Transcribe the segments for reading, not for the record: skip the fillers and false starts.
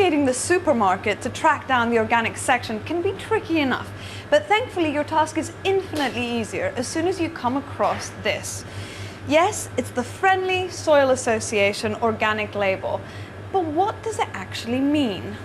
navigating the supermarket to track down the organic section can be tricky enough, but thankfully your task is infinitely easier as soon as you come across this. Yes, it's the Friendly Soil Association organic label, but what does it actually mean?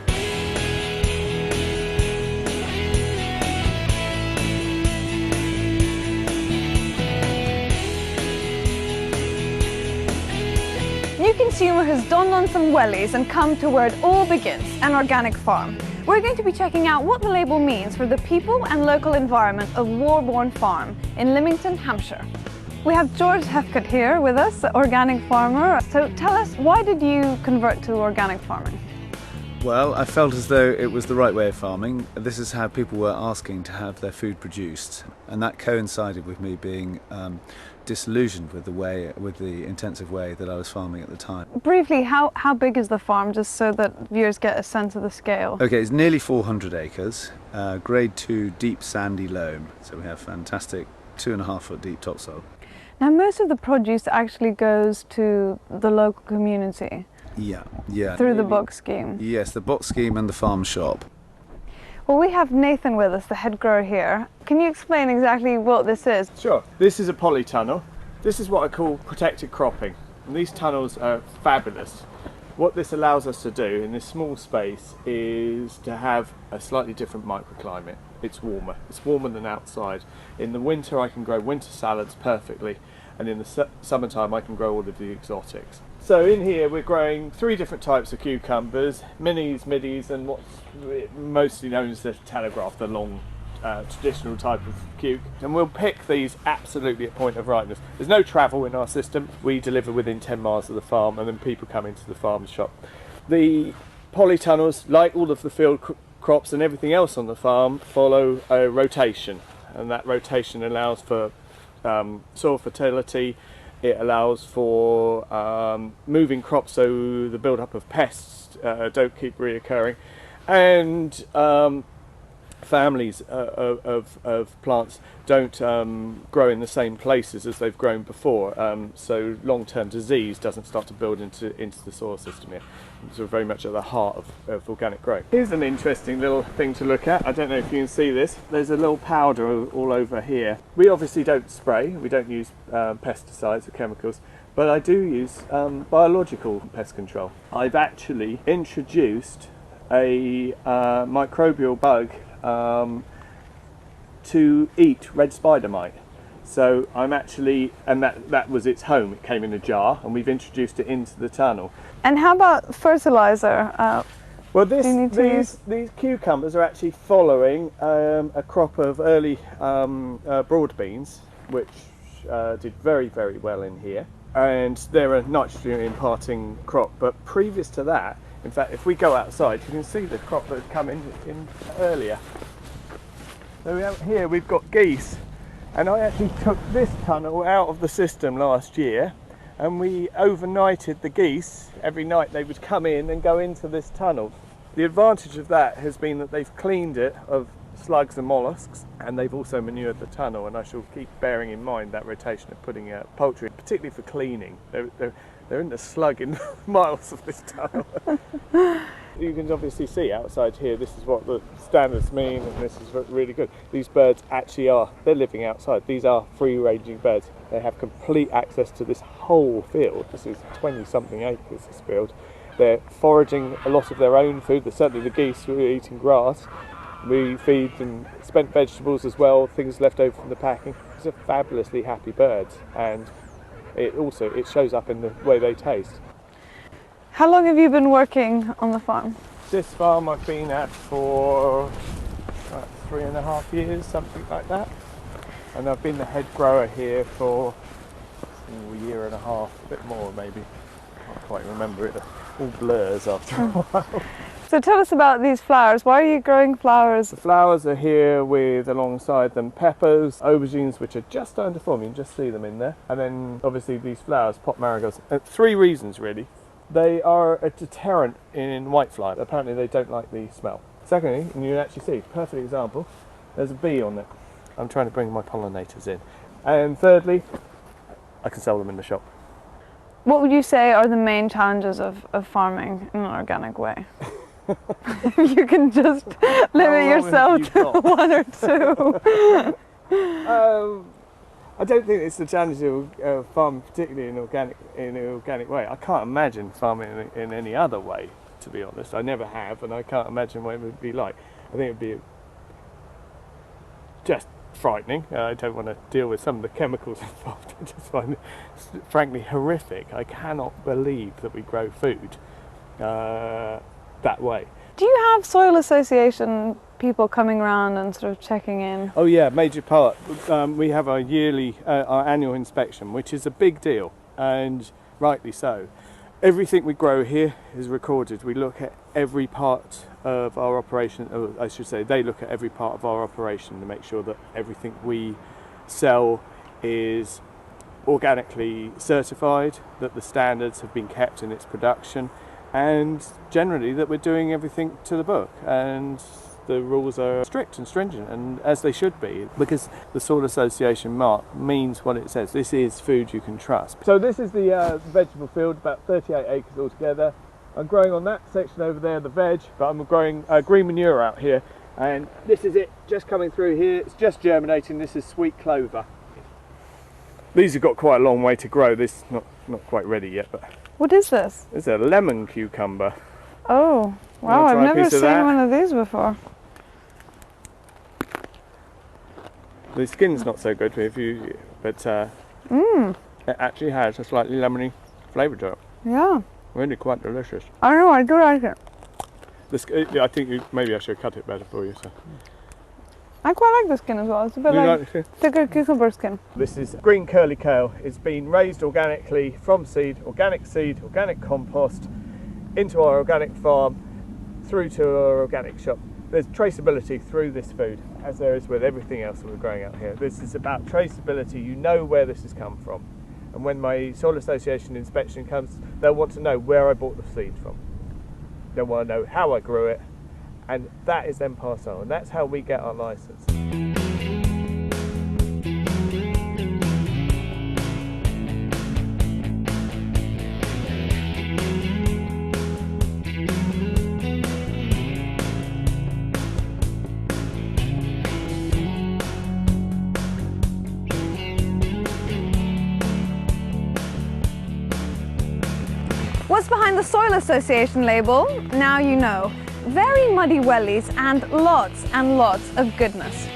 New consumer has donned on some wellies and come to where it all begins, an organic farm. We're going to be checking out what the label means for the people and local environment of Warborne Farm in Lymington, Hampshire. We have George Hefcott here with us, organic farmer. So tell us, why did you convert to organic farming? Well, I felt as though it was the right way of farming. This is how people were asking to have their food produced, and that coincided with me being disillusioned with the intensive way that I was farming at the time. Briefly, how big is the farm, just so that viewers get a sense of the scale? Okay, it's nearly 400 acres, grade 2 deep sandy loam, so we have fantastic 2.5 foot deep topsoil. Now, most of the produce actually goes to the local community. Yeah. Through the box scheme. Yes, the box scheme and the farm shop. Well, we have Nathan with us, the head grower here. Can you explain exactly what this is? Sure. This is a polytunnel. This is what I call protected cropping. And these tunnels are fabulous. What this allows us to do in this small space is to have a slightly different microclimate. It's warmer than outside. In the winter I can grow winter salads perfectly, and in the summertime I can grow all of the exotics. So in here we're growing 3 different types of cucumbers, minis, middies, and what's mostly known as the telegraph, the long traditional type of cuke. And we'll pick these absolutely at point of ripeness. There's no travel in our system. We deliver within 10 miles of the farm, and then people come into the farm shop. The polytunnels, like all of the field crops and everything else on the farm, follow a rotation, and that rotation allows for soil fertility. It allows for moving crops so the build-up of pests don't keep reoccurring, and families of plants don't grow in the same places as they've grown before, so long-term disease doesn't start to build into the soil system here. It's very much at the heart of organic growth. Here's an interesting little thing to look at. I don't know if you can see this. There's a little powder all over here. We obviously don't spray, we don't use pesticides or chemicals, but I do use biological pest control. I've actually introduced a microbial bug to eat red spider mite. So I'm actually, and that was its home. It came in a jar, and we've introduced it into the tunnel. And how about fertilizer? Well, these cucumbers are actually following a crop of early broad beans, which did very, very well in here. And they're a nitrogen imparting crop. But previous to that, in fact, if we go outside, you can see the crop that had come in earlier. So here we've got geese. And I actually took this tunnel out of the system last year, and we overnighted the geese. Every night they would come in and go into this tunnel. The advantage of that has been that they've cleaned it of slugs and mollusks, and they've also manured the tunnel, and I shall keep bearing in mind that rotation of putting out poultry, particularly for cleaning. They're in the slug in miles of this tunnel. You can obviously see outside here, this is what the standards mean, and this is really good. These birds actually they're living outside. These are free-ranging birds. They have complete access to this whole field. This is 20-something acres, this field. They're foraging a lot of their own food. Certainly the geese were eating grass. We feed them spent vegetables as well, things left over from the packing. These are fabulously happy birds, and it shows up in the way they taste. How long have you been working on the farm? This farm I've been at for about 3.5 years, something like that. And I've been the head grower here for a year and a half, a bit more maybe. I can't quite remember it. It all blurs after a while. So tell us about these flowers. Why are you growing flowers? The flowers are here with, alongside them, peppers, aubergines, which are just starting to form. You can just see them in there. And then obviously these flowers, pot marigolds. 3 reasons really. They are a deterrent in whitefly. Apparently they don't like the smell. Secondly, and you can actually see, perfect example, there's a bee on it. I'm trying to bring my pollinators in. And thirdly, I can sell them in the shop. What would you say are the main challenges of farming in an organic way? You can just limit yourself have to you got? 1 or 2. I don't think it's the challenge of farming, particularly in an organic way. I can't imagine farming in any other way, to be honest. I never have, and I can't imagine what it would be like. I think it would be just frightening. I don't want to deal with some of the chemicals involved. I just find it frankly horrific. I cannot believe that we grow food that way. Do you have soil association people coming around and sort of checking in? Oh yeah, major part. We have our yearly, our annual inspection, which is a big deal, and rightly so. Everything we grow here is recorded. We look at every part of our operation, or I should say they look at every part of our operation to make sure that everything we sell is organically certified, that the standards have been kept in its production, and generally that we're doing everything to the book, and the rules are strict and stringent, and as they should be, because the Soil Association mark means what it says. This is food you can trust. So this is the vegetable field, about 38 acres altogether. I'm growing on that section over there the veg, but I'm growing green manure out here, and this is it just coming through here. It's just germinating. This is sweet clover. These have got quite a long way to grow. This is not quite ready yet, but What is this? it's a lemon cucumber. Oh, wow, Wanna I've try a never piece of seen that? one of these before. The skin's not so good if you, but it actually has a slightly lemony flavour to it. Yeah, Really quite delicious. I know, I do like it. I think maybe I should cut it better for you. So. I quite like the skin as well. It's a bit You like like the skin? thicker cucumber skin. This is green curly kale. It's been raised organically from seed, organic compost, into our organic farm, through to our organic shop. There's traceability through this food, as there is with everything else that we're growing out here. This is about traceability. You know where this has come from. And when my Soil Association inspection comes, they'll want to know where I bought the seed from. They'll want to know how I grew it, and that is then passed on. And that's how we get our licence. What's behind the Soil Association label? Now you know. Very muddy wellies and lots of goodness.